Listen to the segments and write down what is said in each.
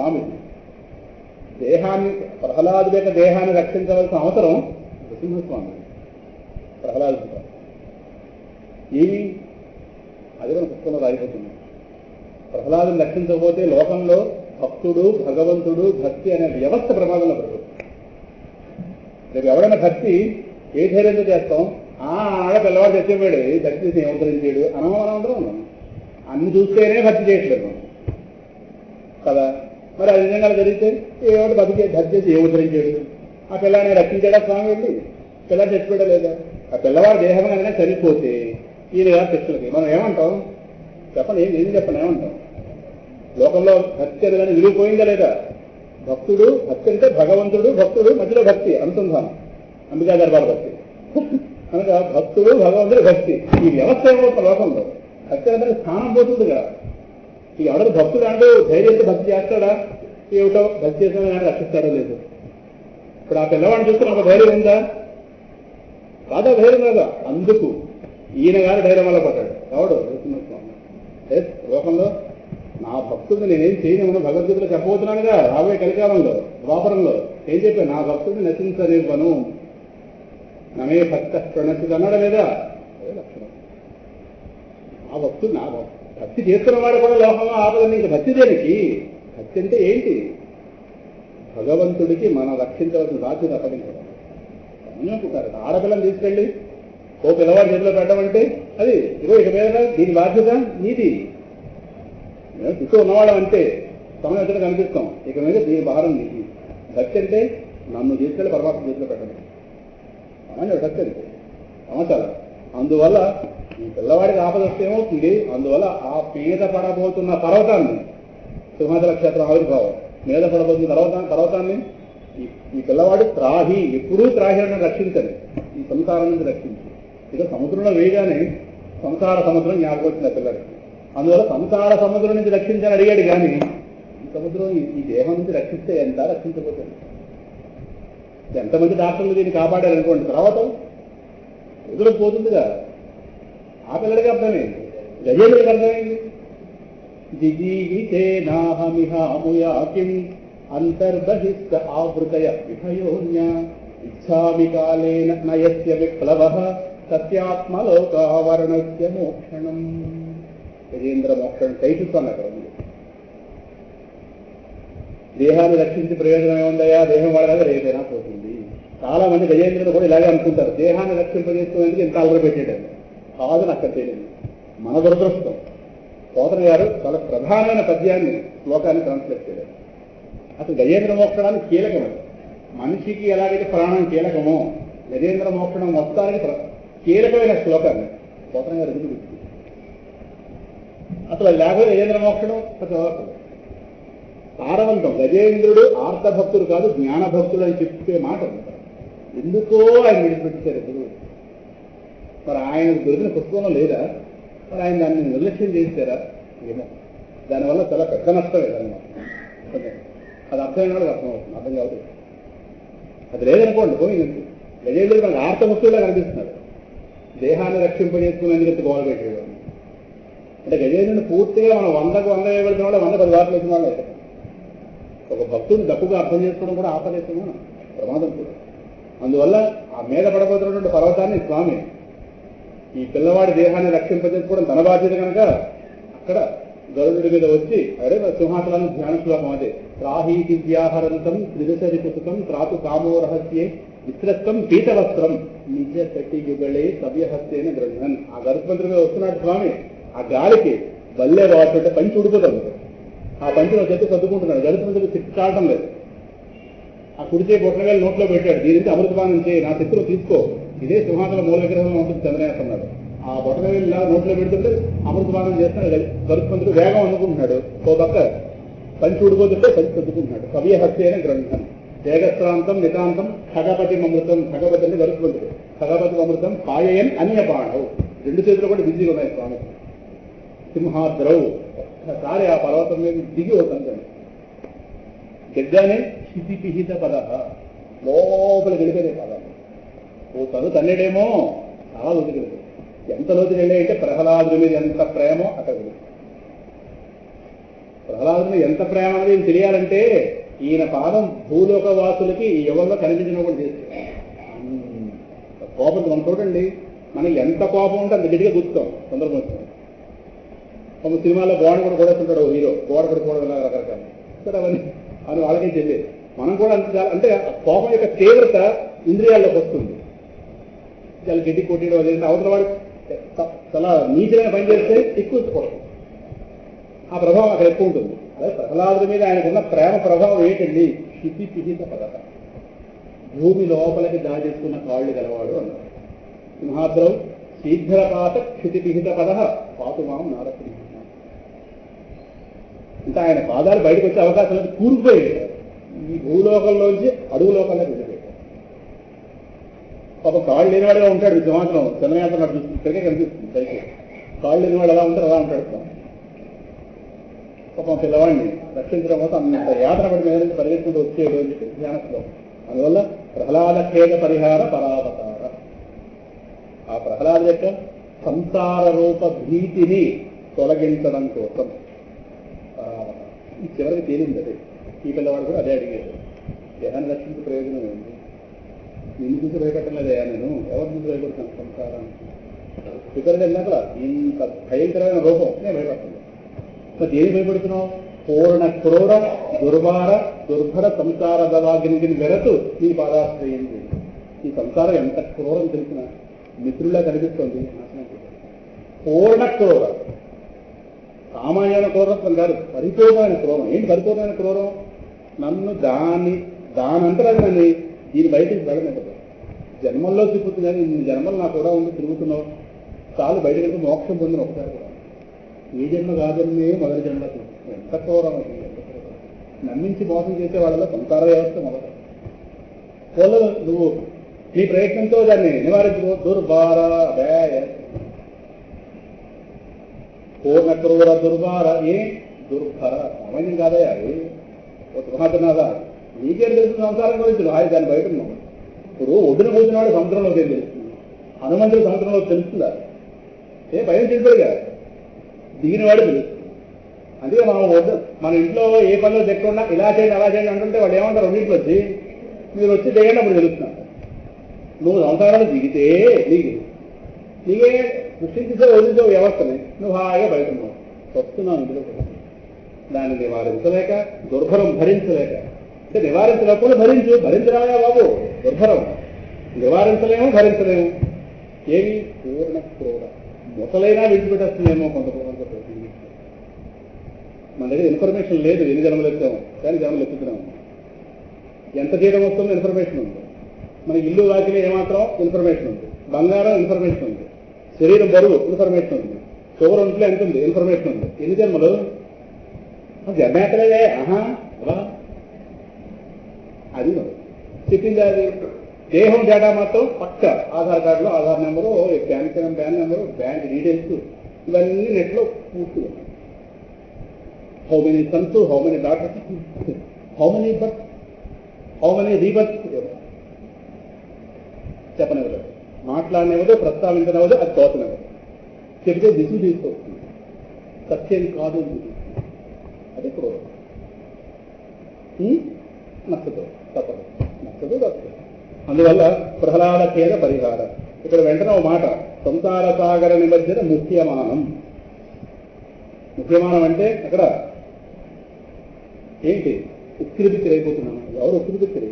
స్వామి. దేహాన్ని, ప్రహ్లాదుడి యొక్క దేహాన్ని రక్షించవలసిన అవసరం నృసింహస్వామి. ప్రహ్లాదుడు ఏమి అది మన పుస్తకంలో రాయిపోతుంది. ప్రహ్లాదుని రక్షించకపోతే లోకంలో భక్తుడు, భగవంతుడు, భక్తి అనే వ్యవస్థ ప్రమాదంలో పడుతుంది. రేపు ఎవడైనా భక్తి ఏ ధైర్యంతో చేస్తాం? ఆడ పిల్లవాడు తెచ్చిపోయాడు, భక్తి చేసి ఏమవుతరించాడు అనవసరం. అన్ని చూస్తేనే భక్తి చేయట్లేదు కదా. మరి అది నిజంగా జరిగితే ఏవాడు భక్తి చేసి ఏమవుతరించాడు? ఆ పిల్లాన్ని రక్షించాడా స్వామి వెళ్ళి? పిల్లాడు చచ్చిపోయా లేదా? ఆ పిల్లవాడు దేహం కనుక చనిపోతే ఈయన శిక్షలకి మనం ఏమంటాం చెప్పండి? ఏం చెప్పండి, ఏమంటాం? లోకంలో భక్తి అనేది విరిగిపోయిందా లేదా? భక్తుడు, భక్తి అంటే భగవంతుడు, భక్తుడు, మధ్యలో భక్తి అనుసంధానం, అంబికా దర్బార్ భక్తి కనుక భక్తుడు, భగవంతుడు, భక్తి ఈ వ్యవస్థ ఏమవుతుంది లోకంలో? భక్తి అనేది స్థానం పోతుంది కదా. ఈ ఎవరు భక్తుడు అంటూ ధైర్యంతో భక్తి చేస్తాడా? ఏమిటో భక్తి చేసిన కానీ రక్షిస్తాడో లేదు. ఇప్పుడు ఆ పిల్లవాడిని చూస్తున్న ఒక ధైర్యం ఉందా? కాదా? ధైర్యం కాదా? అందుకు ఈయన గారు ధైర్యం వల్ల పడ్డాడు. ఎవడు? నరసింహస్వామి. లోకంలో నా భక్తుడిని నేనేం చేయను భగవద్గీతలో చెప్పబోతున్నానుగా. రాబోయే కలికాలంలో, ద్వాపరంలో ఏం చెప్పాను? నా భక్తుడిని నశించనివ్వను, నమే భక్త ప్రణశిత అన్నాడా లేదా? అదే లక్షణం. ఆ భక్తుడు నా భక్తి చేస్తున్నవాడు కూడా లోకంలో ఆపదని. ఇంకా భక్తి దేనికి? భక్తి అంటే ఏంటి? భగవంతుడికి మనం రక్షించవలసిన బాధ్యత అప్పగించడం. అనుకుంటారు ఆడపిల్లని తీసుకెళ్ళి ఓ పిల్లవాడి చేతిలో పెట్టమంటే అది ఇక మీద దీని బాధ్యత నీది. మేము చుట్టూ ఉన్నవాళ్ళం అంటే సమయం ఎక్కడ కనిపిస్తాం. ఇక మీద దీని భారం నీది. భక్తి అంటే నన్ను తీసుకెళ్ళి పరమాత్మ చేతిలో పెట్టడం అని భక్తి అంటే సమాచారం. అందువల్ల ఈ పిల్లవాడికి ఆపద వస్తే ఏమవుతుంది? అందువల్ల ఆ మీద పడబోతున్న పర్వతాన్ని, సింహాచల క్షేత్రం ఆవిర్భావం, మీద పడబోతున్న పర్వతాన్ని ఈ పిల్లవాడు త్రాహి, ఎప్పుడూ త్రాహి అని రక్షించండి, ఈ సంసారం నుంచి రక్షించి. ఇక సముద్రంలో వేయగానే సంసార సముద్రం జ్ఞాపకం వచ్చింది ఆ పిల్లడికి. అందువల్ల సంసార సముద్రం నుంచి రక్షించని అడిగాడు. కానీ ఈ సముద్రం ఈ దేహం నుంచి రక్షిస్తే ఎంత రక్షించబోతుంది? ఎంతమంది డాక్టర్లు దీన్ని కాపాడారనుకోండి, తర్వాత ఎదురుపోతుందిగా. ఆ పిల్లడికి అర్థమైంది, గజేంద్రుడికి అర్థమైంది. జిజీవితే నాహమిహాముయాకిం అంతర్బహిష్ట ఆవృతయ విభయోన్య ఇచ్ఛామి కాలేన నయస్య విప్లవః సత్యాత్మలోకావరణస్య మోక్షణం. గజేంద్ర మోక్షణం కైపిస్తాను అక్కడ ఉంది. దేహాన్ని రక్షించి ప్రయోజనం ఏముందయా? దేహం వాడగా రేపైనా పోతుంది. చాలా మంది గజేంద్రుడు కూడా ఇలాగే అనుకుంటారు, దేహాన్ని రక్షింపజేసుకునేందుకు ఇంత అలర పెట్టేటండి. కాదని అక్కడ తెలియదు. మన దురదృష్టం. పోతన గారు చాలా ప్రధానమైన పద్యాన్ని, శ్లోకాన్ని ట్రాన్స్లేట్ చేయలేదు. అసలు గజేంద్ర మోక్షణానికి కీలకం. మనిషికి ఎలాగైతే ప్రాణం కీలకమో గజేంద్ర మోక్షణం మొత్తానికి కీలకమైన శ్లోకాన్ని పోతన గారు ఎదుగు. అసలు లేకపోతే గజేంద్ర మోక్షణం సారవంతం. గజేంద్రుడు ఆర్తభక్తుడు కాదు, జ్ఞానభక్తుడు అని చెప్పే మాట. ఎందుకో ఆయన విడిచిపెట్టారు ఎదురు. మరి ఆయన దొరికిన పుస్తకంలో లేదా? మరి ఆయన దాన్ని నిర్లక్ష్యం చేశారా? ఏమో. దానివల్ల చాలా పెద్ద నష్టం ఏదన్నమాట. అది అర్థమైన వాళ్ళకి అర్థమవుతుంది, అర్థం కాదు. అది లేదనుకోండి పోయింది. గజేంద్రుడు మనకు ఆర్తభక్తుడిలా కనిపిస్తున్నాడు. దేహాన్ని రక్షింపజేసుకునేందుకు గోడ పెట్టేవాడు. అంటే గజేంద్రుడిని పూర్తిగా మనం 100కు 100 వేయబడిన వాళ్ళు 110 వార్తలు వేసిన వాళ్ళు అయితే ఒక భక్తుడిని తప్పుగా అర్థం చేసుకోవడం కూడా ఆపదేశమా ప్రమాదం కూడా. అందువల్ల ఆ మీద పడబోతున్నటువంటి పర్వతాన్ని స్వామి ఈ పిల్లవాడి దేహాన్ని రక్షింపజేసుకోవడం తన బాధ్యత కనుక అక్కడ గరుడుడి మీద వచ్చి అరే సింహాసనాన్ని ధ్యాన శ్లోకం అదే త్రాహీతి వ్యాహరంతం త్రిదశరి పుస్తకం త్రాతు కామో రహస్యే విశ్రస్తం పీతవస్త్రం నిజ కటియుగళే సవ్యహస్యైన గ్రంథన్. ఆ గరుత్మంతుడి మీద వస్తున్నాడు స్వామి. ఆ గాలికి బల్లే వాడుతుంటే పంచి ఉడిపోతుంది. ఆ పంచిలో చెట్టు సర్దుకుంటున్నాడు. గరుత్మంతుడికి చిట్టు కావటం లేదు. ఆ కుడిచే బొట్టనవేలు నోట్లో పెట్టాడు. దీని నుంచి అమృతపానం చేయి, నా శత్రువు తీసుకో. ఇదే సింహాసన మూల విగ్రహంలో ఉంటుంది చంద్రయాస్ అన్నాడు. ఆ బొట్టనవేలు ఇలా నోట్లో పెడుతుంటే అమృతపానం చేస్తున్నాడు. గరుత్మంతుడు వేగం అనుకుంటున్నాడు. ఓ పక్క పంచి ఉడిపోతుంటే పంచి సర్దుకుంటున్నాడు. సవ్యహస్యైన గ్రంథం వేగశ్రాంతం నితాంతం ఖగపతి అమృతం. ఖగపతి అంటే గరుత్మంతుడు. ఖగపతి అమృతం పాయయన్ అన్య బాణవు. 2 చేతులు కూడా బిజీగా ఉన్నాయి స్వామి. సింహాద్రవు ఒక్కసారి ఆ పర్వతం మీద దిగి వస్తుంది. గద్దానే క్షితిపిహిత పద లోపల గెలిపేదే పదం. ఓ తను తన్నేడేమో చాలా లోతుకి వెళ్ళాడు. ఎంత లోతుకి వెళ్ళాయంటే ప్రహ్లాదుడి మీద ఎంత ప్రేమో అక్కడ ప్రహ్లాదుని ఎంత ప్రేమ అనేది ఈయన తెలియాలంటే ఈయన పాదం భూలోక వాసులకి ఈ యుగంలో కనిపించినప్పుడు చేస్తుంది. కోపం మనం చూడండి, మనకి ఎంత కోపం ఉంటే అంత గట్టిగా గుర్తాం సందర్భం వచ్చింది. ఒక సినిమాలో గోడ కూడా కొడేస్తుంటాడు హీరో, గోడ పడిపోవడం రకరకాల సరే అవన్నీ అని వాళ్ళకే తెలియదు. మనం కూడా అంత అంటే కోపం యొక్క తీవ్రత ఇంద్రియాల్లోకి వస్తుంది. చాలా గట్టి కొట్టడం అదేంటే అవతల వాడు చాలా నీచమైన పని చేస్తే ఎక్కువ కొడతాం, ఆ ప్రభావం అక్కడ ఎక్కువ ఉంటుంది. అదే ప్రహ్లాదుడి మీద ఆయనకున్న ప్రేమ ప్రభావం ఏంటండి? క్షితి పిహిత పదత, భూమి లోపలికి దాచేసుకున్న కాళ్ళు గలవాడు అన్నారు. సింహాద్రౌ శీఘ్రపాత క్షితి పిహిత పద పాతుమాం నారసింహ. అంటే ఆయన పాదాలు బయటకు వచ్చే అవకాశం లేదు, కూరుకుపోయాడు. ఈ భూలోకంలోంచి అడుగు లోకంలోకి వెళ్ళిపోయాడు. పాప కాళ్ళు లేనివాడుగా ఉంటాడు. సింహాసనం చంద్రయాత్ర నడుస్తుంది, ఇక్కడికే కనిపిస్తుంది పైకి. కాళ్ళు లేనివాడు ఎలా ఉంటారు అలా ఉంటాడు. పాపం పిల్లవాడిని రక్షించడం కోసం అంత యాత్ర పడి మీద నుంచి పరిగెత్తుకుంటూ వచ్చేయడం అని చెప్పి ధ్యానస్లో. అందువల్ల ప్రహ్లాద ఖేద పరిహార పరావతార. ఆ ప్రహ్లాద యొక్క సంసార రూప భీతిని తొలగించడం కోసం ఈ చివరికి తేలింది. అదే ఈ పిల్లవాడు కూడా అదే అడిగాడు, దేహాన్ని రక్షించే ప్రయోజనం ఏంటి? నిన్ను చూసి భయపెట్టలేదయా, నేను ఎవరు చూసి భయపడుతున్నాను? సంసారానికి ఇతరులు వెళ్ళినాక ఇంత భయంకరమైన రూపం నేను భయపడుతున్నాను. మరి దేని భయపడుతున్నావు? పూర్ణ క్రూర దుర్భర దుర్భర సంసార దవాగ్నికి వెరతు నీ పాదాశ్రయింది. ఈ సంసారం ఎంత క్రూరం తెలిసిన మిత్రులా కనిపిస్తుంది. పూర్ణ క్రూర, సామాన్యమైన క్రూరత్వం కాదు, పరిపూర్ణమైన క్రూరం. ఏంటి పరిపూర్ణమైన క్రూరం? నన్ను దానంతరం నన్ను దీని బయటికి వెళ్ళలేదు. జన్మల్లో తిప్పుతున్నాను, ఇన్ని జన్మలు నాకు కూడా ఉండి తిరుగుతున్నావు, చాలు బయటకు వెళ్తే మోక్షం పొందిన ఒకసారి కూడా. ఏ జన్మ కాదన్నే మొదటి జన్మ ఎంత క్రూరం అది. నమ్మించి మోసం చేసే వాళ్ళలో సంసార వ్యవస్థ మొదలు. పోలో నువ్వు నీ ప్రయత్నంతో దాన్ని నివారించుకో. దుర్భార పూర్ణ క్రూర దుర్భార ఏ దుర్భర సామాన్యం కాదయా. ఒక మహాత్నాథ నీకేం తెలుస్తుంది సంసారం గురించి? ఆయన దాన్ని బయట ఉన్నావు. ఇప్పుడు ఒడ్డున కూర్చున్నవాడు సముద్రంలో తెలుస్తుంది, హనుమంతుడు సముద్రంలో తెలుస్తుందా? ఏ భయం చేశాడుగా, దిగినవాడు తెలుస్తుంది. అందుకే మన ఇంట్లో ఏ పనిలో తెక్కకుండా ఇలా చేయండి అలా చేయండి అంటుంటే వాళ్ళు ఏమంటారు? రెండింటికి వచ్చి మీరు వచ్చి దిగండి అప్పుడు తెలుస్తున్నారు. నువ్వు సంసారాలు దిగితే నీకే సృష్టించే వదిలించే వ్యవస్థని నువ్వు హాయిగా బయట ఉన్నావు, వస్తున్నావు ఇందులో. దాన్ని నివారించలేక, దుర్భరం భరించలేక, అంటే నివారించలేకుండా భరించరాయా బాబు. దుర్భరం నివారించలేము, భరించలేము. ఏమి? పూర్ణ క్రూర. ముసలైనా విడిచిపెట్టేస్తుందేమో కొంత. మన దగ్గర ఇన్ఫర్మేషన్ లేదు, ఎన్ని జన్మలు ఎత్తాము, కానీ జన్మలు ఎత్తుతున్నాము. ఎంత చేయడం వస్తుందో ఇన్ఫర్మేషన్ ఉంది. మన ఇల్లు వాకిలి ఏమాత్రం ఇన్ఫర్మేషన్ ఉంది, బంగారం ఇన్ఫర్మేషన్ ఉంది, శరీరం బరువు ఇన్ఫర్మేషన్ ఉంది, షుగర్ ఒంట్లో ఎంత ఉంది ఇన్ఫర్మేషన్ ఉంది. ఎన్ని జన్మలు? జన్మేతలేదే. అలా అది చెప్పింది. అది దేహం డేటా మాత్రం పక్క ఆధార్ కార్డులో Aadhaar number, PAN number, bank details ఇవన్నీ నెట్లో పూర్తిగా. How many sons, how many daughters, how many birth, how many rebirth చెప్పనివ్వదు, మాట్లాడనివ్వదు, ప్రస్తావించనివ్వదు, అది తోచనివ్వదు. చెబితే దిశలు తీసుకొస్తుంది, సత్యం కాదు. అది క్రోధం. నచ్చదు, తప్పదు, నచ్చదు, తప్పదు. అందువల్ల ప్రహ్లాద ఖేద పరిహార. ఇక్కడ వెంటనే ఒక మాట, సంసార సాగర నిమజ్జన ముఖ్యమానం. ముఖ్యమానం అంటే అక్కడ ఏంటి? ఉక్కిరిబిక్కిరైపోతున్నాను. ఎవరు ఉక్కిరిబిక్కిరి?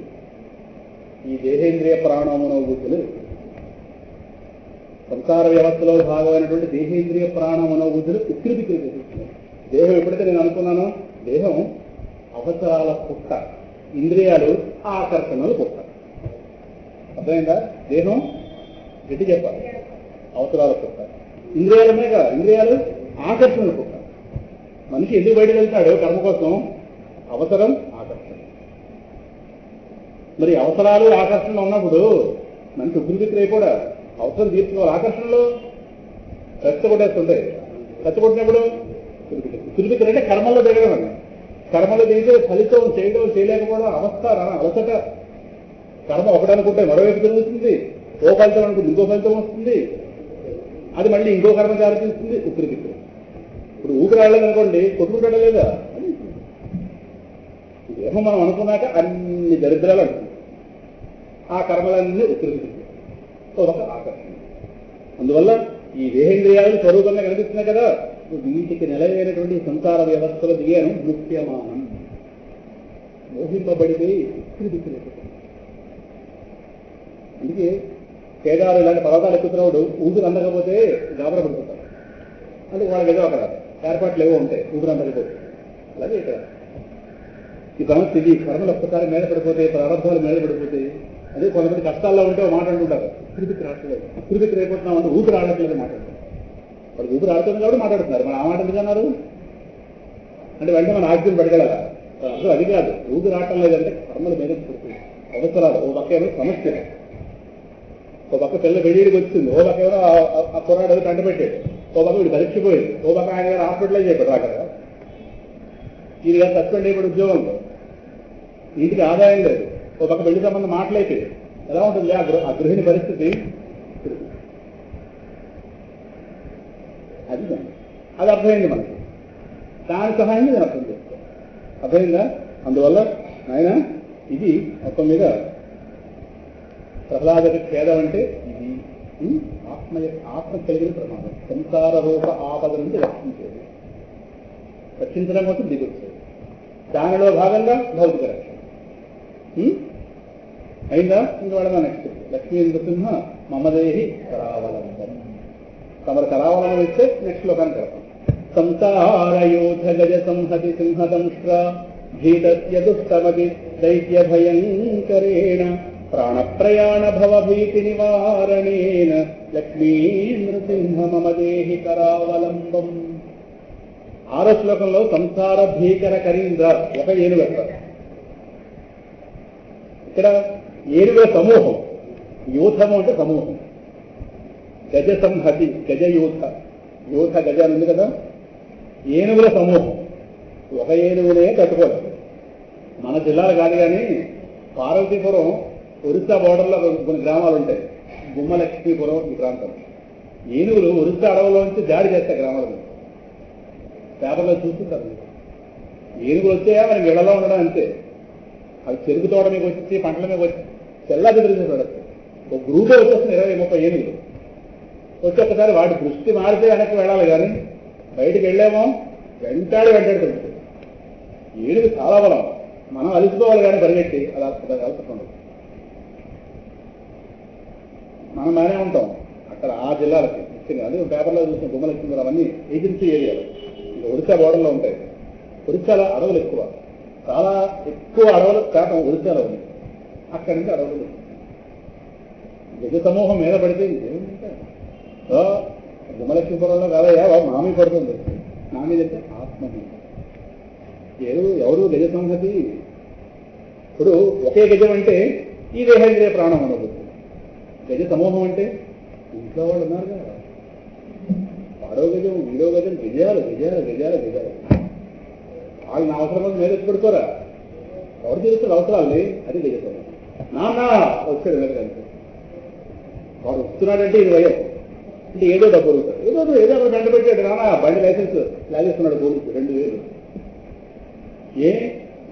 ఈ దేహేంద్రియ ప్రాణమనోభూతులు. సంసార వ్యవస్థలో భాగమైనటువంటి దేహేంద్రియ ప్రాణమనోభూతులు ఉక్కిరిబిక్కిరైపోతున్నాయి. దేహం ఎప్పుడైతే నేను అనుకున్నానో దేహం అవసరాల పుట్ట, ఇంద్రియాలు ఆకర్షణలు పుట్ట. అర్థమైందా? దేహం గట్టి చెప్పాలి, అవసరాల పుట్ట. ఇంద్రియాలనే కదా, ఇంద్రియాలు ఆకర్షణలు పుట్ట. మనిషి ఎందుకు బయటకు వెళ్తాడు? కర్మ కోసం. అవసరం, ఆకర్షణ. మరి అవసరాలు ఆకర్షణలు ఉన్నప్పుడు మనిషి ఉగ్రబిక్కిరై కూడా అవసరం తీర్చుకోవాలి. ఆకర్షణలు రెచ్చగొట్టేస్తుంటాయి. రెచ్చగొట్టినప్పుడు ఉగ్రబిక్కిరి అంటే కర్మల్లో దిగడం అండి. కర్మలో దిగితే ఫలితం చేయడం చేయలేకపోవడం అవస్థ, అలసట. కర్మ ఒకటనుకుంటే మరోవైపు జరుగుతుంది, ఓ ఫలితం అనుకుంటే ఇంకో ఫలితం వస్తుంది, అది మళ్ళీ ఇంకో కర్మ దారితీస్తుంది. ఉగ్రబిక్కిరి. ఇప్పుడు ఊపిరి రాలేదనుకోండి, కొట్టుకుంటాడా లేదా? అది దేహం మనం అనుకున్నాక అన్ని దరిద్రాలు అంటుంది. ఆ కర్మలన్నీ ఉత్తరిస్తుంది. ఒక ఆకర్షణ. అందువల్ల ఈ దేహేంద్రియాలు స్వరూపంగా కనిపిస్తున్నాయి కదా, వీటికి నిలవైనటువంటి సంసార వ్యవస్థలో దిగాను ముఖ్యమానం. మోహింపబడిపోయి అందుకే కేదారు ఇలాంటి పర్వతాలు ఎక్కుతున్నప్పుడు ఊపిరి అందకపోతే గాబర పడిపోతారు. అందుకే వాళ్ళకి ఏదో అక్కడ ఏర్పాట్లు ఏవో ఉంటాయి ఊపిరి అందకపోతే. అలాగే ఇక్కడ ఈ సమస్య ఇది, కర్మలు ఒక్కసారి మీద పడిపోతే, ప్రారంభాలు మీద పడిపోతే, అదే కొంతమంది కష్టాల్లో ఉంటే మాట అంటుంటారు, తిరుపతి రావట్లేదు, తిరుపతి రేపుతున్నాం అంటే ఊపిరి ఆడట్లేదు మాట్లాడుతారు. వాళ్ళు ఊపిరి ఆడుతుంది కాబట్టి మాట్లాడుతున్నారు. మన ఆ మాట ఎందుకన్నారు అంటే వెంటనే మన ఆక్సిజన్ పడగలరా? అసలు అది కాదు, ఊపిరి ఆడటం లేదంటే కర్మలు మీద పడుతుంది. అవసరాలు ఓ పక్క ఏమో సమస్యలు, ఓ పక్క పిల్ల పెళ్ళిడికి వచ్చింది, ఓ పక్క ఏమో ఆ కుర్రాడు కంట పెట్టాడు, ఓ పక్క వీడు పరీక్షపోయింది, ఓ పక్క ఆయన గారు హాస్పిటలైజ్ అయిపోయాడు అక్కడ, ఇది గారు సస్పెండ్ అయిపోయి ఉద్యోగంలో, ఇంటికి ఆదాయం లేదు, ఓ పక్క పెళ్లి సంబంధం మాటలైపోయింది. ఎలా ఉంటుంది ఆ గృహిణి పరిస్థితి? అది అది అర్థమైంది మనకి. దాని సహాయంగా నేను అర్థం చేస్తాను. అర్థమైందా? అందువల్ల ఆయన ఇది మొత్తం మీద ప్రహ్లాదకి ఖేదం అంటే ఇది ఆత్మ కలిగిన ప్రమాదం. సంసార రూప ఆపద నుండి రక్షించేది, రక్షించడం కోసం దిగొచ్చేది. దానిలో భాగంగా భౌతిక రక్షణ అయిందా? ఇంకా వాళ్ళ నెక్స్ట్ లక్ష్మీ నృసింహ మమదేహి కరావలంబం. తమరు కరావలంబం ఇస్తే నెక్స్ట్ లోకానికి వెళ్తాం. సంసారయోధ గజ సంహతి సింహదంష్ట్ర భీతస్య దుష్టమతి దైత్య భయంకరేణ ప్రాణప్రయాణ భవభీతి నివారణేన లక్ష్మీ నృసింహ మమదేహి కరావలంబం. 6వ శ్లోకంలో సంసార భీకర కరీంద్ర ఒక ఏనుగు వెళ్తారు. ఇక్కడ ఏనుగుల సమూహం, యూథము అంటే సమూహం. గజ సంహతి, గజ యూథ, యూథ గజ ఉంది కదా, ఏనుగుల సమూహం. ఒక ఏనుగునే తట్టుకోలేదు. మన జిల్లాలు కాదు కానీ పార్వతీపురం ఒరిస్సా బోర్డర్లో కొన్ని గ్రామాలు ఉంటాయి, గుమ్మలక్ష్మీపురం ఈ ప్రాంతం. ఏనుగులు ఒరిస్సా అడవులోంచి దాడి చేస్తాయి గ్రామాలలో. పేపర్లో చూస్తుంటారు. ఏనుగులు వచ్చాయా మరి ఇళ్లలో ఉండడం అంతే. అవి చెరుకు తోట మీకు వచ్చి పంటల మీద వచ్చి తెల్లాది తిరిగి పడచ్చు. ఒక గ్రూపే వచ్చేస్తుంది 20-30 ఏనుగులు వచ్చి ఒక్కసారి వాటి దృష్టి మారితే వెనక్కి వెళ్ళాలి కానీ బయటికి వెళ్ళేమో వెంటాడుతుంది. ఏనుగు చాలా బలం, మనం అలిసిపోవాలి కానీ పరిగెట్టి అలా కలుపుతుంది. మనం బాగానే ఉంటాం అక్కడ ఆ జిల్లాలకి ముఖ్యంగా. అదే పేపర్లో చూసిన గుమ్మలక్ష్మి అవన్నీ ఏజెన్సీ ఏరియాలు ఒరిస్సా బోర్డర్లో ఉంటాయి. ఒరిస్సాలో అడవులు ఎక్కువ, చాలా ఎక్కువ అడవులు శాతం ఒరిస్సాలో ఉంది. అక్కడి నుంచి అడవులు గజ సమూహం మీద పడితే గుమ్మలక్ష్మీపురంలో కాదయ్యా మామి పడుతుంది. నా మీద అంటే ఆత్మహి ఎవరు గజ సంహతి. ఇప్పుడు ఒకే గజం అంటే ఈ దేహేంద్రియ ప్రాణం అనుభూతి. గజ సమూహం అంటే ఇంట్లో వాళ్ళు ఉన్నారు కదా, వాడో గజం వీడో గజం, గజాలు గజాలు గజాలు గజాలు. వాళ్ళని అవసరం మీద వచ్చి పెడుకోరా, ఎవరు తీరుస్తారు అవసరాలని. అది గజ సమూహం. నాన్న వచ్చాడు మీద కలిసి వాడు వస్తున్నాడంటే ఇది భయం అంటే ఏదో డబ్బు అడుగుతాడు, ఏదో అక్కడ గంట పెట్టాడు. నాన్న బండి లైసెన్స్ లాగేస్తున్నాడు పోలీసు 2000. ఏ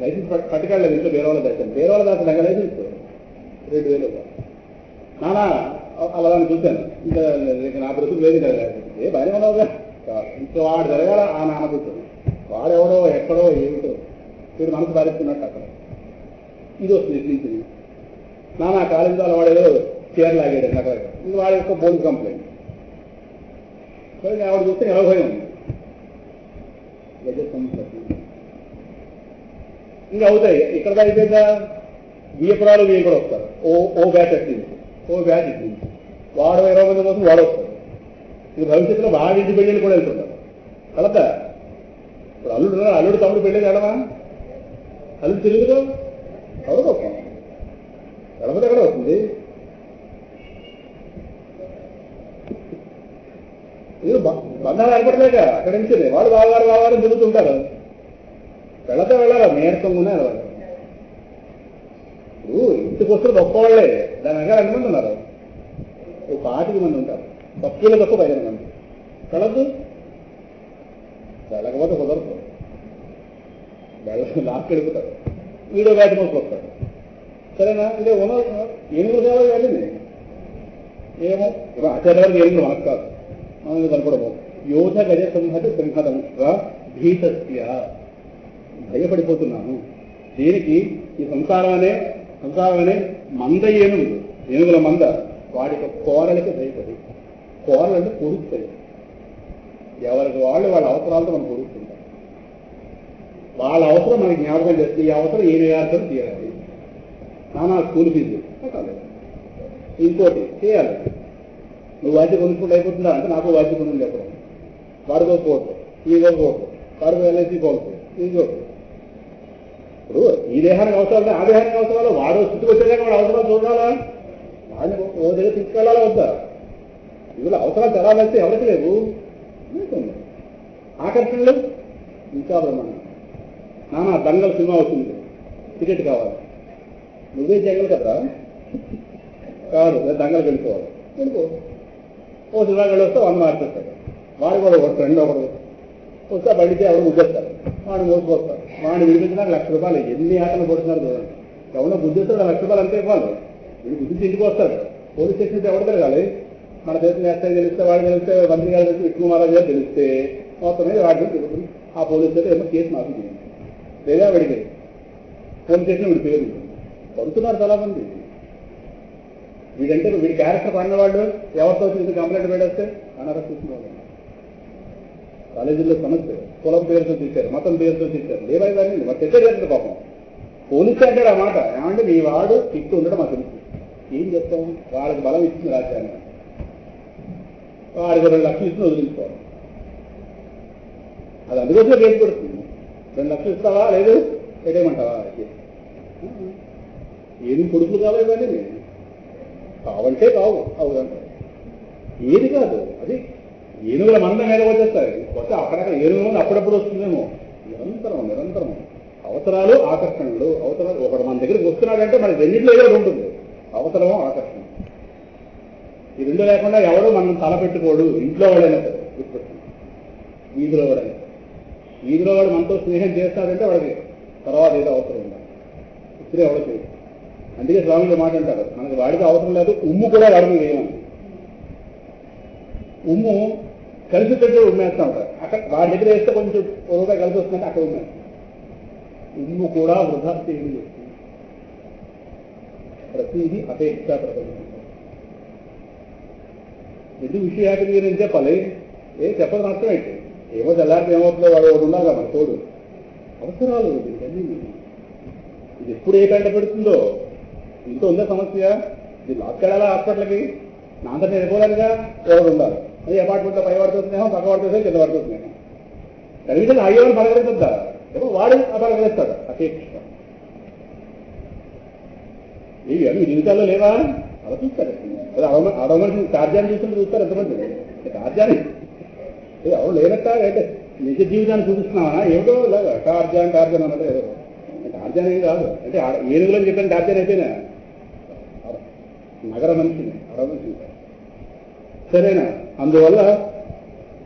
లైసెన్స్ పట్టుకెళ్ళలేదు, ఇంట్లో బేరవాళ్ళ దాచాను, బేరవాళ్ళ దాచిన దగ్గర లైసెన్స్ 2000. నాన్న అలా చూశాను, ఇంకా నా బ్రతుకు లేదు కదా. ఏ బాగానే ఉన్నావుగా, ఇంకా వాడు జరగాల ఆ నాన్న కూర్చొని వాడెవడో ఎక్కడో ఏమిటో వీడు మనసు బాధిస్తున్నట్టు అక్కడ ఇది వస్తుంది నిర్ణయించింది. నాన్న కాలేజీలో వాడేదో చీరలు లాగాడు అక్కడ, ఇది వాడి యొక్క పోలీస్ కంప్లైంట్. సరే ఆవిడ చూస్తే ఎలా భయం ఉంది. ఇంకా అవుతాయి. ఇక్కడ అయిపోయిందా బియ్యపురాలు బియ్యం కూడా వస్తారు. ఓ బ్యాచ్ అట్టింది, ఓ బ్యాచ్ ఇట్టింది. వాడు 20 మంది కోసం వాడు వస్తారు. ఇక భవిష్యత్తులో వాడి ఇంటి పెళ్ళిళ్ళు కూడా వెళ్తుంటారు. కలదా ఇప్పుడు అల్లుడు తమ్ముడు పెళ్ళేది ఎడమా, అల్లుడు తిరుగుదు ఎవరు వస్తాం, ఎడమది ఎక్కడ వస్తుంది. ఇది బంధాలు ఏర్పడలేక అక్కడి నుంచి వాడు బావగారు తిరుగుతుంటారు. వెళ్ళతో వెళ్ళాలి, నీరసంగానే వెళ్ళాలి. ఇప్పుడు ఇంటికి వస్తే గొప్పవాళ్లే, దాని దగ్గర 2 మంది ఉన్నారు, 25 మంది ఉంటారు. తక్కువలో తక్కువ 15 మంది. వెళ్ళద్దు, వెళ్ళకపోతే కుదరదు, లాక్కి వెళ్ళిపోతారు. వీడో వ్యాధి మోసుకొస్తాడు. సరేనా? ఇదే ఉన్న ఏనుగులు కావాలి వ్యాధిని ఏమో ఇప్పుడు ఆచార్య వారికి ఏనుగులు మనకు కాదు, మనం కనపడము. యోధ గజ సంహతి సింహదంశ భీతస్య, భయపడిపోతున్నాను. దీనికి ఈ సంసారం అనే మంద ఏనుగుల మంద వాడి కోరలకి భయపడి, కోరలు అంటే పొడుస్తాయి. ఎవరికి వాళ్ళ అవసరాలతో మనం పొడుస్తుంటాం. వాళ్ళ అవసరం మనకి జ్ఞాపకం చేస్తుంది. ఈ అవసరం ఏ నిరాశం తీయాలి, నానా స్కూల్ ఫీజు కట్టాలి, ఇంకోటి చేయాలి. నువ్వు వాద్య కొనుక్కుంటూ అయిపోతుందా అంటే నాకు వాద్య కొనుక్కు చెప్పడం, వాడికో కోర్టు, ఈగో కోర్టు, వాడికో ఎల్ఐసి కోర్టు, ఇంకో. ఇప్పుడు ఈ దేహానికి అవసరాలు, ఆ దేహానికి అవసరాలు, వాడు స్థితికి వచ్చేదాకా వాడు అవసరాలు చూడాలా, వాడిని ఓ దగ్గర తీసుకెళ్ళాలా వద్దా? ఇవాళ అవసరాలు తెరాలంటే ఎవరికి లేవు. ఆకర్షణలు ఇంకా బ్రహ్మాండం. నానా దంగల్ సినిమా వస్తుంది, టికెట్ కావాలి, నువ్వే చేయగలరు కదా, కాదు దంగలు వెళ్ళిపోవాలి, వెళ్ళిపో. ఓ సినిమా వెళ్ళొస్తే 100 మార్చేస్తాడు. వాడు కూడా ఒక ఫ్రెండ్ ఒకడు వస్తే బండితే ఎవరు ముద్దేస్తారు, వాడిని మోసుకొస్తారు, వాడిని విడిపించడానికి ₹1,00,000. ఎన్ని ఆటలు పడుతున్నారు చూడండి. ఎవరో బుద్ధిస్తాడు ₹1,00,000 అంతే ఇవ్వాలి. వీడు బుద్ధించి ఇంటికి వస్తాడు. పోలీస్ స్టేషన్ ఎవరు తిరగాలి? మన దేశం ఎస్ఐ తెలిస్తే, వాడు తెలిస్తే, మంత్రి గారు తెలిస్తే, విష్ణుకుమార్ గారు తెలిస్తే మొత్తం మీద వాడిని తిరుగుతుంది. ఆ పోలీసు అయితే ఏమో కేసు మాకు చేయండి, లేదా వాడికి పోలీస్ స్టేషన్ వీడి పేరు పడుతున్నారు చాలా మంది. వీడంటే వీడి క్యారెక్టర్ పడినవాడు ఎవరితో చూసి కంప్లైంట్ పెట్టేస్తే అనరెస్ట్ తీసుకున్నాడు. కాలేజీల్లో సమస్య కులం పేరుతో తీశారు, మతం పేరుతో తీశారు, లేవైందండి మరి తెచ్చేది పాపం. పోలీసు అంటాడు ఆ మాట, ఏమంటే మీ వాడు తిట్టు ఉండడం మాకు తెలుసు, ఏం చెప్తాం, వాళ్ళకి బలం ఇచ్చింది రాజ్యాంగం, వాడికి 2 లక్షలు ఇచ్చి వదిలించుకోవాలి. అది అందుకోసమే కేసు పెడుతుంది. 2 లక్షలు ఇస్తావా, లేదు పెట్టేయమంటావా? ఏది కొడుకులు కావాలి ఇవన్నీ, కావంటే కావు, అవునంటే ఏది కాదు. అది ఏనుగుల మంద మీద వచ్చేస్తాయి, కొత్త అక్కడక్కడ ఏనుగుల అప్పుడప్పుడు వస్తుందేమో. నిరంతరం అవసరాలు ఆకర్షణలు. అవసరాలు ఒకడు మన దగ్గరికి వస్తున్నాడంటే మనకి రెండింటిలో ఏదో ఉంటుంది, అవసరమో ఆకర్షణ. ఈ రెండు లేకుండా ఎవరు మనం తలపెట్టుకోడు. ఇంట్లో వాడైనా సరే గుర్తుపెట్టుకుంటాం, వీధిలో వాడైనా సరే. వీధిలో వాడు మనతో స్నేహం చేస్తాడంటే వాడికి తర్వాత ఏదో అవసరం ఉండాలి, ఇప్పుడే ఎవడో చేయదు. అందుకే స్వామిలో మాట అంటారు, మనకి వాడికి అవసరం లేదు, ఉమ్ము కూడా వాడికి వేయమని. ఉమ్ము కలిసి పెట్టి ఉమ్మేస్తూ ఉంటారు. అక్కడ వాడి దగ్గర వేస్తే కొంచెం రూపాయి కలిసి వస్తుందంటే అక్కడ ఉమ్మేస్తాం. ఉమ్ము కూడా వృధా చేయడం చేస్తుంది. ప్రతిదీ అపేక్ష ప్రపంచం. ఎందుకు విషయాన్ని నేను చెప్పాలి, చెప్పదు నష్టం అయితే ఏమో తెల్లారితే ఏమవుతుందో వాడు ఒకటి ఉండాలి మన తోడు. అవసరాలు ఇది ఎప్పుడు ఏ కంట పెడుతుందో. ఇంట్లో ఉందా సమస్య, ఇది లాక్కెళ్ళాలా హాస్పిటల్కి, నా అంతా నేను వెళ్ళిపోలేదుగా, ఎవరు ఉండాలి. అది అపార్ట్మెంట్లో పై వాడితో స్నేహం, పక్క వాడితో స్నేహం, కింద వాడితో స్నేహం. కనీసం అయ్యేవాడు పలకరిస్తుందా, ఏమో వాడు పలకరిస్తాడు. అపేక్ష ఇవి అవి జీవితాల్లో లేవా? అలా చూస్తారు. అది అడవమనిషి కార్యాన్ని చూస్తుంటే చూస్తారు ఎంతమంది. కార్యాన్ని ఎవరు లేనట్ట అంటే నిజ జీవితాన్ని చూపిస్తున్నామా? ఏమిటో ఇలాగా కార్యాన్ని అన్నట్టు ఏదో కార్యాన్ని ఏం కాదు. అంటే ఏనుగులో చెప్పాను కార్యాన్ని అయిపోయినా నగర మనిషిని అడవమనిషి. సరేనా? అందువల్ల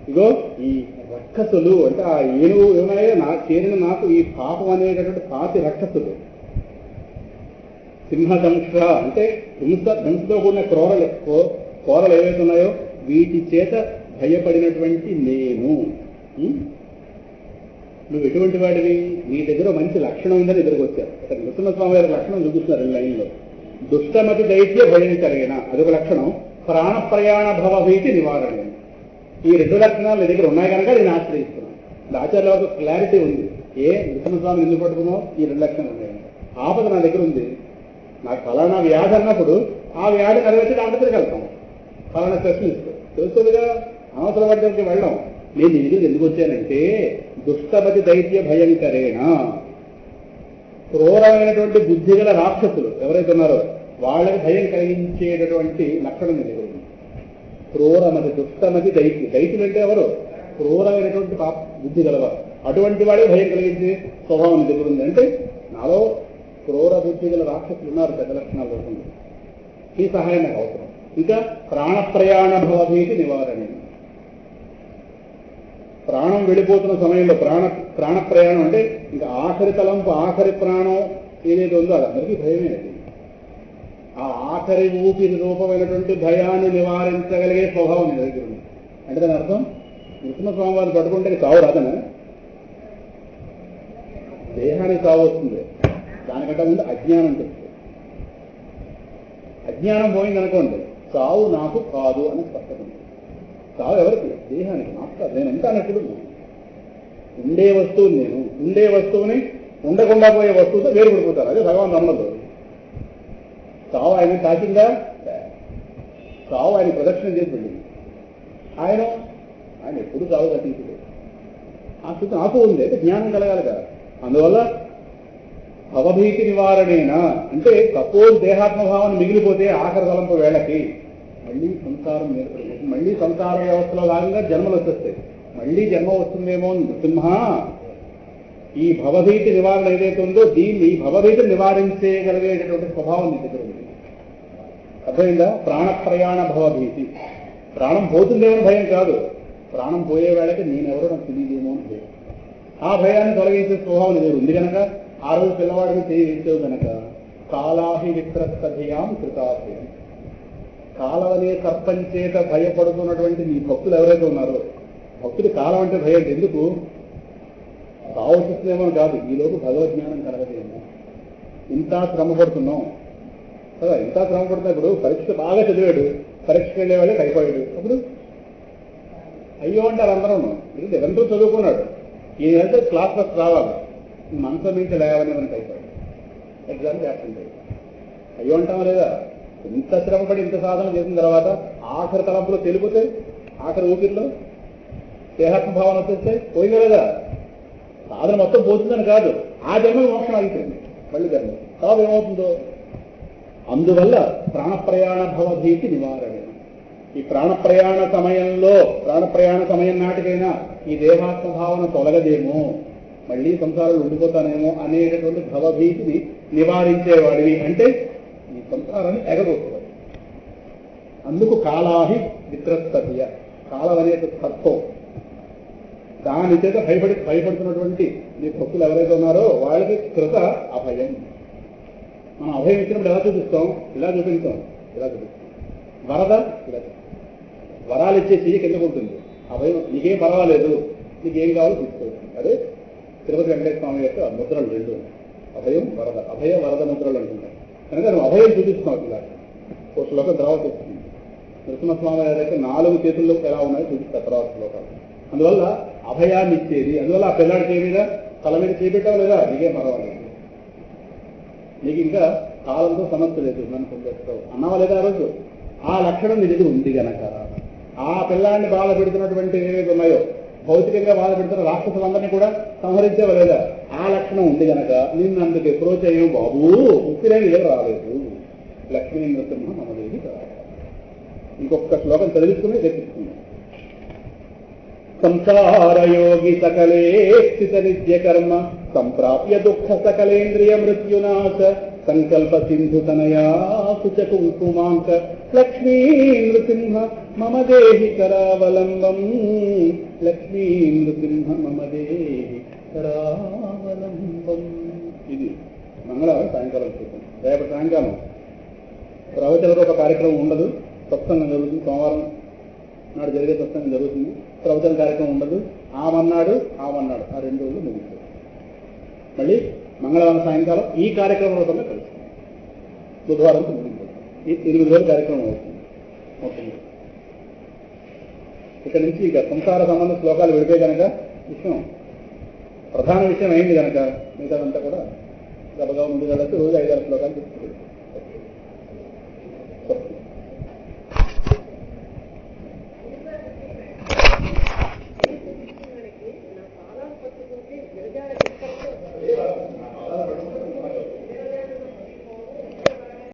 ఇగో ఈ రక్షసులు అంటే ఆ ఏనుగు ఏమయ్యా చేరిన నాకు ఈ పాపం అనేటటువంటి పాతి రక్షసులు. సింహదంశ అంటే హింసతో కూడిన కోరలు ఏవైతే ఉన్నాయో వీటి చేత భయపడినటువంటి నేను. నువ్వు ఎటువంటి వాడివి? నీ దగ్గర మంచి లక్షణం ఉందని ఎదురుకు వచ్చారు. అసలు నృసింహస్వామి గారి లక్షణం చూపిస్తున్నారు 2 లైన్లో. దుష్టమతి దైత్య భయం కలిగిన అదొక లక్షణం, ప్రాణ ప్రయాణ భవ భీతి నివారణ. ఈ 2 లక్షణాలు నీ దగ్గర ఉన్నాయి కనుక నేను ఆశ్రయిస్తున్నాను. ఆచార్య వరకు క్లారిటీ ఉంది. నృసింహస్వామిని ఎందుకు పట్టుకున్నావు? ఈ 2 లక్షణాలు ఉన్నాయి. ఆపద నా దగ్గర ఉంది, నాకు ఫలానా వ్యాధి అన్నప్పుడు ఆ వ్యాధి నెరవేర్చి దాని దగ్గరికి వెళ్తాం. ఫలానా ప్రశ్నిస్తూ తెలుస్తుందిగా, అనవసర పడ్డానికి వెళ్ళడం. నేను నీ దగ్గరికి ఎందుకు వచ్చానంటే దుష్టపతి దైత్య భయంకరేణ, క్రూరమైనటువంటి బుద్ధి గల రాక్షసులు ఎవరైతే ఉన్నారో వాళ్ళకి భయం కలిగించేటటువంటి లక్షణం నీ దగ్గర ఉంది. క్రూరమతి దుష్టమతి దైత్యులు అంటే ఎవరు? క్రూరమైనటువంటి బుద్ధి గలవారు. అటువంటి వాడికి భయం కలిగించే స్వభావం నీ దగ్గర ఉంది. అంటే నాలో క్రూర బుద్ధి గల రాక్షసులు ఉన్నారు, పెద్ద లక్షణాలు ఉంటుంది. ఈ సహాయం నాకు అవసరం. ఇంకా ప్రాణప్రయాణ భవభీతి నివారణ. ప్రాణం వెళ్ళిపోతున్న సమయంలో ప్రాణ ప్రయాణం అంటే ఇంకా ఆఖరి తలంపు, ఆఖరి ప్రాణం ఏదైతే ఉందో అది అందరికీ భయమే. అది ఆ ఆఖరి ఊపిరి రూపమైనటువంటి భయాన్ని నివారించగలిగే స్వభావం నీ దగ్గర ఉంది. అంటే దాని అర్థం నృసింహస్వామి వారిని పట్టుకుంటే చావు రాదనా? దేహానికి చావు వస్తుంది. దానికంటే ముందు అజ్ఞానం తెలుస్తుంది. అజ్ఞానం పోయిందనుకోండి, చావు నాకు కాదు అని స్పష్టత. చావు ఎవరికి? దేహానికి. నాకు కాదు, నేను ఉంటానప్పుడు. ఉండే వస్తువుని నేను, ఉండే వస్తువుని ఉండకుండా పోయే వస్తువుతో వేరుపడిపోతారు. అదే భగవాన్ రమణలో. చావు ఆయన తాకిందా? చావు ఆయన ప్రదక్షిణ చేసి వెళ్ళింది. ఆయన ఎప్పుడు చావు కట్టించలేదు. ఆ స్థితి నాకు ఉంది. అయితే జ్ఞానం కలగాలి కదా. అందువల్ల భవభీతి నివారణేనా అంటే సపోజ్ దేహాత్మభావాన్ని మిగిలిపోతే ఆఖరి తలంపు వేళకి మళ్ళీ సంసారం ఏర్పడుతుంది. మళ్ళీ సంసార వ్యవస్థలో భాగంగా జన్మలు వచ్చేస్తాయి. మళ్ళీ జన్మ వస్తుందేమో నృసింహ. ఈ భవభీతి నివారణ ఏదైతే ఉందో దీన్ని భవభీతిని నివారించగలిగేటటువంటి స్వభావం నీ దగ్గర ఉంది. అర్థమైందా? ప్రాణప్రయాణ భవభీతి. ప్రాణం పోతుందేమో భయం కాదు, ప్రాణం పోయే వేళకి నేనెవరో నాకు తెలియదేమో అని భయం. ఆ భయాన్ని తొలగించే స్వభావం నీ దగ్గర ఉంది కనుక ఆ రోజు పిల్లవాడిని చేయించావు కనుక కాలాహి విత్రస్తధియాం కృతాభయం. కాలవనే సర్పం చేత భయపడుతున్నటువంటి నీ భక్తులు ఎవరైతే ఉన్నారో, భక్తులు కాలం అంటే భయం ఎందుకు? సావచిస్తుందేమో కాదు, ఈలోపు భగవజ్ఞానం కలగదేమో. ఇంత శ్రమ పడుతున్నాం కదా, ఇంత శ్రమ పడుతున్నా. ఇప్పుడు పరీక్ష బాగా చదివాడు, పరీక్షకు వెళ్ళేవాళ్ళే టైఫాయిడ్. అప్పుడు అయ్యో అంటారు అందరూ. ఇది ఎంతో చదువుకున్నాడు, ఈ వెళ్తే క్లాస్ ఫస్ట్ రావాలి, మనసు నుంచి లేవని మనకి టైఫాయిడ్. ఎగ్జామ్ చేస్తుంటాయి. అయ్యో అంటామా లేదా? ఇంత శ్రమపడి ఇంత సాధన చేసిన తర్వాత ఆఖరి తలంపులో తెలిపితే, ఆఖరి ఊపిరిలో దేహాత్మ భావన వచ్చేస్తే పోయింది కదా. సాధన మొత్తం పోతుందని కాదు, ఆ జన్మ మోక్షం అయిపోయింది. మళ్ళీ జన్మ కాబట్టి ఏమవుతుందో. అందువల్ల ప్రాణప్రయాణ భవభీతి నివారణ. ఈ ప్రాణప్రయాణ సమయం నాటికైనా ఈ దేహాత్మ భావన తొలగదేమో, మళ్ళీ సంసారాలు ఉండిపోతానేమో అనేటటువంటి భవభీతిని నివారించేవాడివి. అంటే ఈ సంసారాన్ని ఎగగొట్టుకోవాలి. అందుకు కాలాహి విత్రస్తీయ. కాలం అనే తత్వం దాని చేత భయపడుతున్నటువంటి నీ భక్తులు ఎవరైతే ఉన్నారో వాళ్ళకి కృత అభయం. మనం అభయం ఇచ్చినప్పుడు ఎలా చూపిస్తాం? ఇలా చూపిస్తాం. వరద ఇలా వరాలు ఇచ్చే చెయ్యి కిందకు ఉంటుంది. అభయం నీకేం పర్వాలేదు, నీకేం కావాలో తీసుకోవచ్చు. అదే తిరుపతి వెంకటేశ్వర స్వామి యొక్క ముద్రలు రెండు, అభయం వరద. అభయ వరద ముద్రలు అంటుంటాయి కనుక నువ్వు అభయం చూపిస్తున్నావు. ఇలా ఒక శ్లోకం తర్వాత వస్తుంది. నృసింహస్వామి గారైతే 4 చేతుల్లో ఎలా ఉన్నాయో చూపిస్తారు తర్వాత శ్లోకాలు. అందువల్ల అభయాన్ని ఇచ్చేది. అందువల్ల ఆ పిల్లాడి చేయి మీద తల మీద చేపెట్టావు లేదా, నీకేం పర్వాలేదు, నీకు ఇంకా కాలంతో సమస్య లేదు, నన్ను పొందేస్తావు అన్నావా లేదా ఆ రోజు? ఆ లక్షణం నీ దగ్గర ఉంది కనుక ఆ పిల్లాడిని బాధ పెడుతున్నటువంటి ఏవైతే ఉన్నాయో, భౌతికంగా బాధ పెడుతున్న రాక్షసులందరినీ కూడా సంహరించేవా లేదా? ఆ లక్షణం ఉంది కనుక నిన్ను అందుకు ఎప్పుడో చేయవు బాబు, ఉప్పిరేమి ఏం రాలేదు. లక్ష్మీ నృసింహ మమదేవి కాదు. ఇంకొక శ్లోకం చదివించుకుని తెప్పిస్తుంది. సంసారయోగి సకలే స్థిత నిత్య కర్మ సంప్రాప్య దుఃఖ సకలేంద్రియ మృత్యునాశ సంకల్ప సింధు తనయా సుచ కుంకుమాంక లక్ష్మీ నృసింహ మమ దేహి కరావలంబం. లక్ష్మీ నృసింహ మమ దేహి కరావలంబం. ఇది మంగళవారం సాయంకాలం చూద్దాం. రేపటి సాయంకాలం ప్రవచనలో ఒక కార్యక్రమం ఉండదు, సత్సంగం జరుగుతుంది. సోమవారం నాడు జరిగే సత్సంగం జరుగుతుంది, ప్రవచన కార్యక్రమం ఉండదు. ఆమన్నాడు ఆ 2 రోజులు ముగిస్తుంది. మళ్ళీ మంగళవారం సాయంకాలం ఈ కార్యక్రమం రూపంలో కలుస్తుంది. బుధవారంతో ముగిస్తుంది. ఈ 8 రోజుల కార్యక్రమం అవుతుంది. ఇక్కడ నుంచి ఇక సంసార సంబంధ శ్లోకాలు విడిపే కనుక విషయం ప్రధాన విషయం అయింది కనుక మిగతాదంతా కూడా గబగబా ముందు వెళ్ళచ్చు. రోజు 5-6 శ్లోకాలు చెప్తుంది.